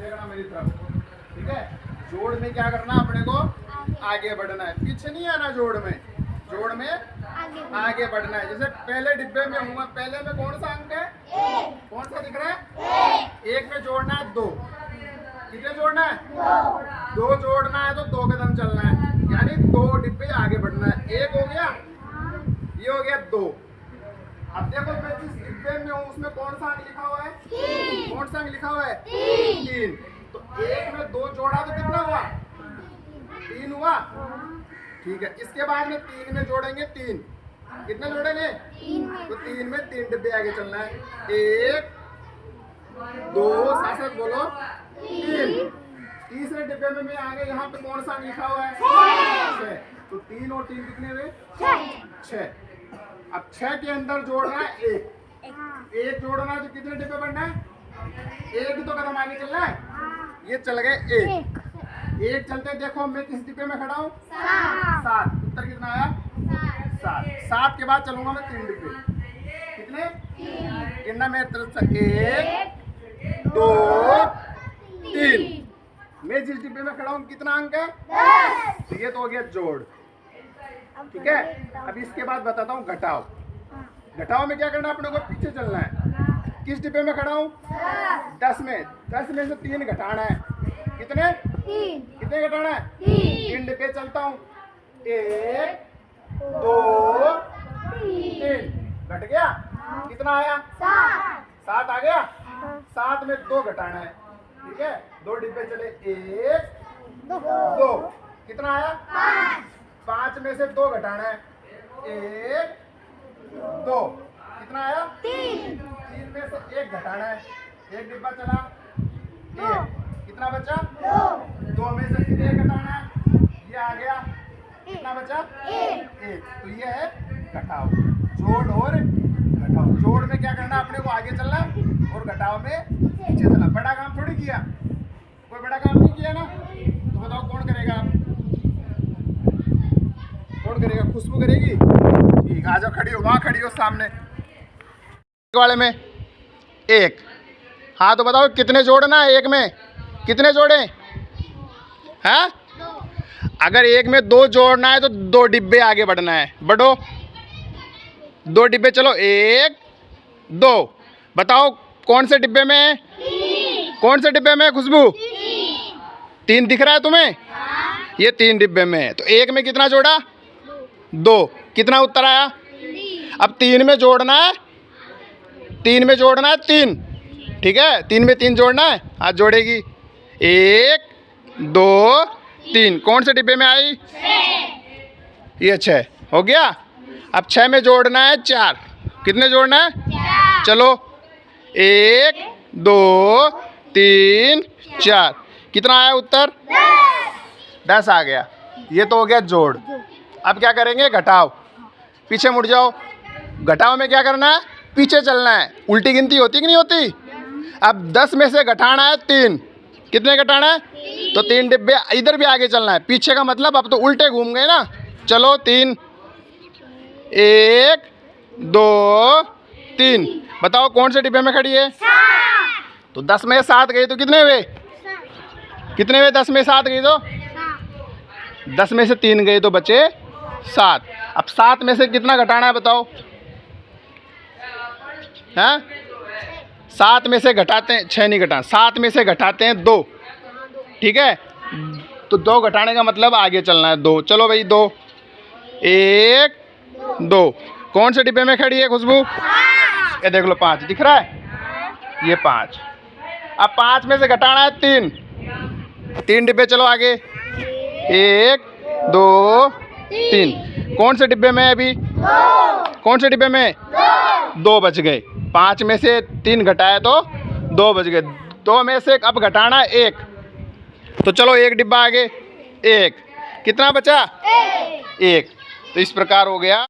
देखना मेरी तरफ, ठीक है। जोड़ में क्या करना अपने को, आगे बढ़ना है, पीछे नहीं आना। जोड़ में आगे बढ़ना है। जैसे पहले डिब्बे में हूँ, पहले में कौन सा अंक है, कौन सा दिख रहा है, एक में जोड़ना है 2। कितने जोड़ना है, 2 जोड़ना है तो 2 कदम चलना है, यानी 2 डिब्बे आगे बढ़ना है। 1 हो गया, ये हो गया 2। अब देखो मैं जिस डिब्बे में हूँ उसमें कौन सा अंक लिखा हुआ है, कौन सा अंक लिखा हुआ है, 3। तो 1 में 2 जोड़ा तो कितना हुआ, 3 हुआ, ठीक है। इसके बाद में 3 में जोड़ेंगे 3, कितने जोड़ेंगे, तो 3 में 3 डिब्बे आगे चलना है। 1 2 साथ बोलो 3। तीसरे डिब्बे में मैं आगे यहाँ पे कौन सा लिखा हुआ है, 6। तो 3 और 3 कितने हुए, 6। अब 6 के अंदर जोड़ना है 1 जोड़ना है तो कितने डिब्बे बनना है, 1 ही तो कदम आगे चलना है। ये चल गए 1 चलते, देखो मैं किस डिब्बे में खड़ा हूँ, 7। उत्तर कितना आया, 7। के बाद चलूंगा मैं 3 डिब्बे, कितने, गिनना मेरी तरफ से, 1 2 3। मैं जिस डिब्बे में खड़ा हूँ कितना अंक है, 10। ये तो हो गया जोड़, ठीक है। अब इसके बाद बताता हूँ घटाओ। घटाओ में क्या करना है, अपने को पीछे चलना है। किस डिब्बे में खड़ा हूँ, 10 में से 3 घटाना है, कितने, कितने घटाना है, 3 डिब्बे चलता हूँ, 1 2 3। घट गया, कितना आया, 7 आ गया। 7 में 2 घटाना है, ठीक है। 2 डिब्बे चले, 1 2, कितना आया, 5 में से 2 घटाना है, 1 2, कितना आया, 3 में से 1 घटाना है, 1 डिब्बा चला, 1, कितना बचा, 2 में से फिर 1 घटाना है, ये आ गया, कितना बचा, 1। तो ये है घटाओ, जोड़ और घटाओ। जोड़ में क्या करना, अपने को आगे चलना, और घटाओ में पीछे चलना। बड़ा काम थोड़ी किया, कोई बड़ा काम नहीं किया ना, तो बताओ कौन करेगा, कौन करेगा, खुशबू करेगी, ठीक। आ जाओ, खड़ी हो, वहाँ खड़ी हो सामने वाले में 1। हाँ तो बताओ कितने जोड़ना है, 1 में कितने जोड़े हैं, अगर 1 में 2 जोड़ना है तो 2 डिब्बे आगे बढ़ना है, बढ़ो 2 डिब्बे चलो, 1 2। बताओ कौन से डिब्बे में है, कौन से डिब्बे में है खुशबू, 3 दिख रहा है तुम्हें, ये 3 डिब्बे में है। तो 1 में कितना जोड़ा, 2, कितना उत्तर आया। अब 3 में जोड़ना है, 3 में जोड़ना है 3, ठीक है। 3 में 3 जोड़ना है, हाथ जोड़ेगी, 1 2 3। कौन से डिब्बे में आई, ये 6 हो गया। अब 6 में जोड़ना है 4, कितने जोड़ना है, 4। चलो 1 2 3 4, कितना आया उत्तर, 10 आ गया। ये तो हो गया जोड़। अब क्या करेंगे, घटाओ। पीछे मुड़ जाओ। घटाओ में क्या करना है, पीछे चलना है। उल्टी गिनती होती कि नहीं होती। अब 10 में से घटाना है 3, कितने घटाना है, तो 3 डिब्बे इधर भी आगे चलना है। पीछे का मतलब अब तो उल्टे घूम गए ना। चलो 3 1 2 3। बताओ कौन से डिब्बे में खड़ी है, तो 10 में 7 गई तो कितने हुए, कितने हुए, 10 में 7 गई तो 10 में से 3 गए तो बचे 7। अब 7 में से कितना घटाना है बताओ, हैं, 7 में से घटाते हैं 6 नहीं घटाना, 7 में से घटाते हैं 2, ठीक है। तो 2 घटाने का मतलब आगे चलना है 2। चलो भाई 2 1 2। कौन से डिब्बे में खड़ी है खुशबू, ये देख लो 5 दिख रहा है, ये 5। अब 5 में से घटाना है 3, 3 डिब्बे चलो आगे, 1 2 3। कौन से डिब्बे में है अभी, कौन से डिब्बे में, 2 बच गए। 5 में से 3 घटाया तो 2 बच गए। 2 में से अब घटाना है 1, तो चलो 1 डिब्बा आगे, 1, कितना बचा, 1। तो इस प्रकार हो गया।